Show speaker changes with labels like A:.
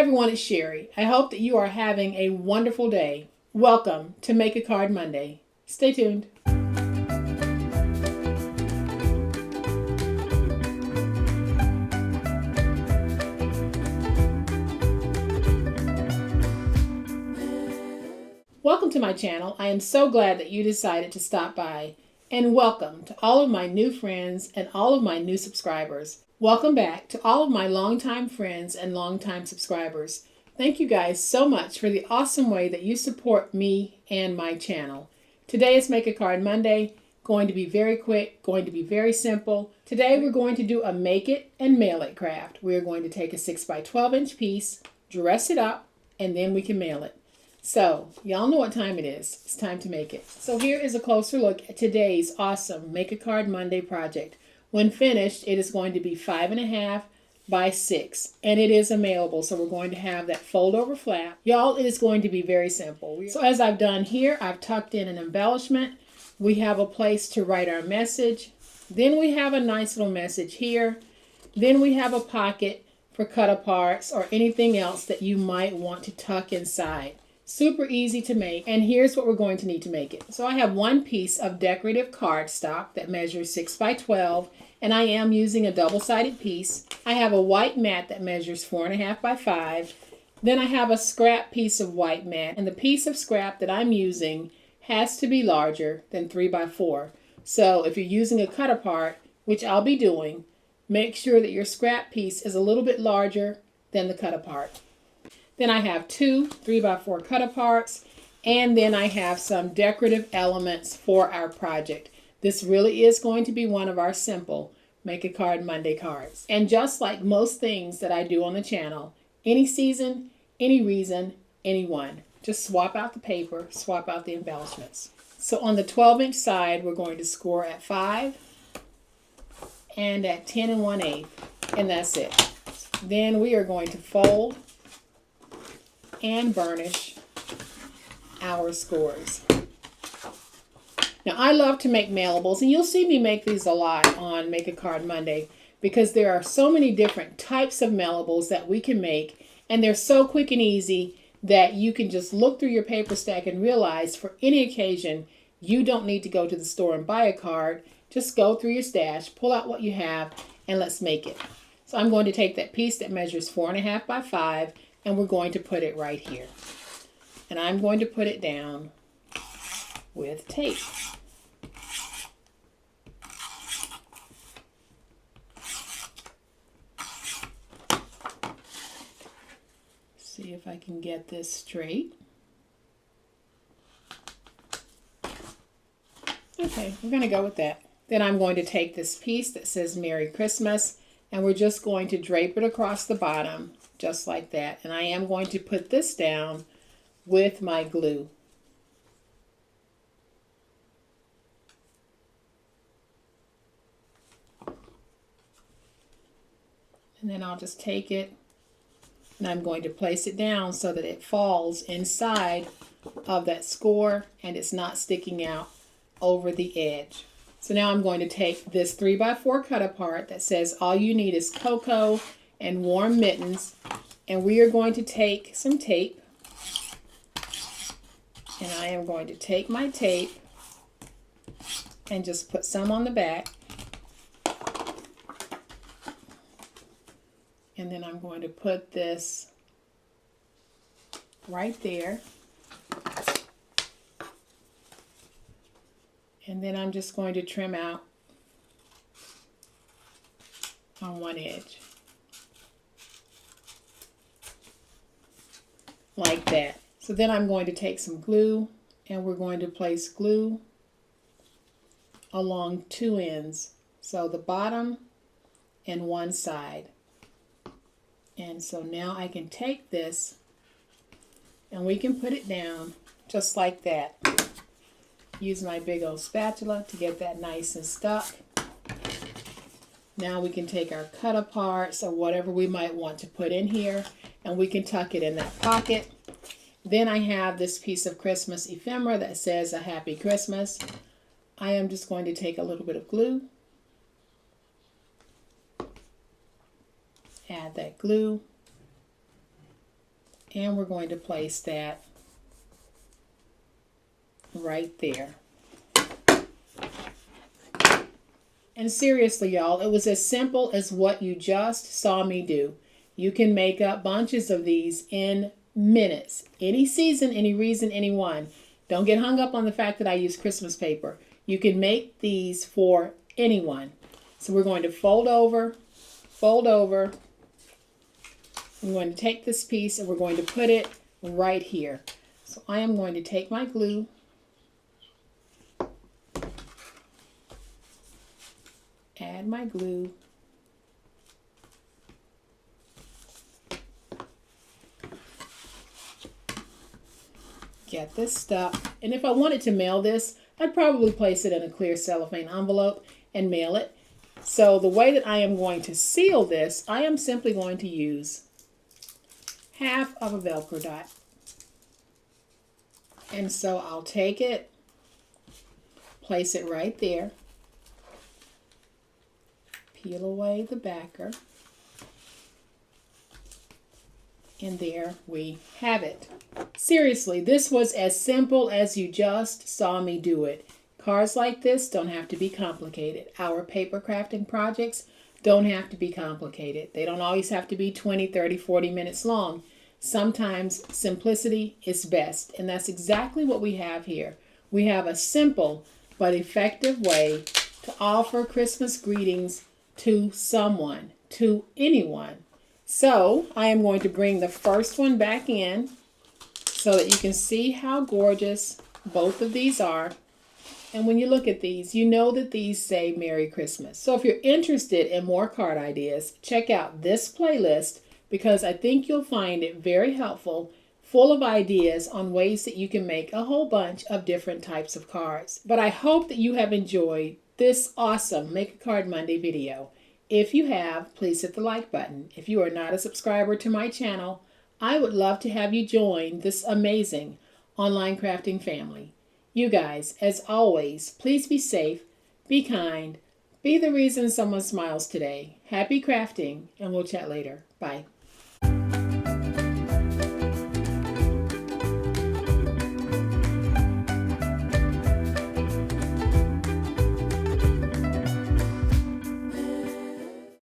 A: everyone, it's Sherry. I hope that you are having a wonderful day. Welcome to Make a Card Monday. Stay tuned. Welcome to my channel. I am so glad that you decided to stop by. And welcome to all of my new friends and all of my new subscribers. Welcome back to all of my longtime friends and longtime subscribers. Thank you guys so much for the awesome way that you support me and my channel. Today is Make a Card Monday. Going to be very quick, going to be very simple. Today we're going to do a make it and mail it craft. We're going to take a 6 by 12 inch piece, dress it up, and then we can mail it. So, y'all know what time it is. It's time to make it. So here is a closer look at today's awesome Make a Card Monday project. When finished, it is going to be 5.5 by 6, and it is a mailable, so we're going to have that fold over flap. Y'all, it is going to be very simple. So as I've done here, I've tucked in an embellishment. We have a place to write our message. Then we have a nice little message here. Then we have a pocket for cut aparts or anything else that you might want to tuck inside. Super easy to make, and here's what we're going to need to make it. So I have one piece of decorative cardstock that measures 6 by 12, and I am using a double-sided piece. I have a white mat that measures 4.5 by 5. Then I have a scrap piece of white mat, and the piece of scrap that I'm using has to be larger than 3 by 4. So if you're using a cut apart, which I'll be doing, make sure that your scrap piece is a little bit larger than the cut apart. Then I have two 3 by 4 cut aparts, and then I have some decorative elements for our project. This really is going to be one of our simple Make a Card Monday cards. And just like most things that I do on the channel, any season, any reason, anyone, just swap out the paper, swap out the embellishments. So on the 12-inch side, we're going to score at 5 and at 10 1/8, and that's it. Then we are going to fold and burnish our scores. Now I love to make mailables, and you'll see me make these a lot on Make a Card Monday because there are so many different types of mailables that we can make, and they're so quick and easy that you can just look through your paper stack and realize for any occasion you don't need to go to the store and buy a card. Just go through your stash, pull out what you have, and let's make it. So I'm going to take that piece that measures 4.5 by 5, and we're going to put it right here. And I'm going to put it down with tape. See if I can get this straight. Okay, we're going to go with that. Then I'm going to take this piece that says Merry Christmas, and we're just going to drape it across the bottom, just like that. And I am going to put this down with my glue. And then I'll just take it and I'm going to place it down so that it falls inside of that score and it's not sticking out over the edge. So now I'm going to take this 3 by 4 cut apart that says all you need is cocoa and warm mittens, and we are going to take some tape, and I am going to take my tape and just put some on the back, and then I'm going to put this right there, and then I'm just going to trim out on one edge. Like that. So then I'm going to take some glue, and we're going to place glue along two ends. So the bottom and one side. And so now I can take this and we can put it down just like that. Use my big old spatula to get that nice and stuck. Now we can take our cut aparts or whatever we might want to put in here, and we can tuck it in that pocket. Then I have this piece of Christmas ephemera that says a Happy Christmas. I am just going to take a little bit of glue, add that glue, And we're going to place that right there. And seriously, y'all, it was as simple as what you just saw me do. You can make up bunches of these in minutes. Any season, any reason, anyone. Don't get hung up on the fact that I use Christmas paper. You can make these for anyone. So we're going to fold over. I'm going to take this piece and we're going to put it right here. So I am going to take my glue, add my glue, get this stuck, and if I wanted to mail this, I'd probably place it in a clear cellophane envelope and mail it. So the way that I am going to seal this, I am simply going to use half of a Velcro dot. And so I'll take it, place it right there, peel away the backer, and there we have it. Seriously, this was as simple as you just saw me do it. Cards like this don't have to be complicated. Our paper crafting projects don't have to be complicated. They don't always have to be 20, 30, 40 minutes long. Sometimes simplicity is best, and that's exactly what we have here. We have a simple but effective way to offer Christmas greetings to someone, to anyone. So I am going to bring the first one back in so that you can see how gorgeous both of these are. And when you look at these, you know that these say Merry Christmas. So if you're interested in more card ideas, check out this playlist because I think you'll find it very helpful, full of ideas on ways that you can make a whole bunch of different types of cards. But I hope that you have enjoyed this awesome Make a Card Monday video. If you have, please hit the like button. If you are not a subscriber to my channel, I would love to have you join this amazing online crafting family. You guys, as always, please be safe, be kind, be the reason someone smiles today. Happy crafting, and we'll chat later. Bye.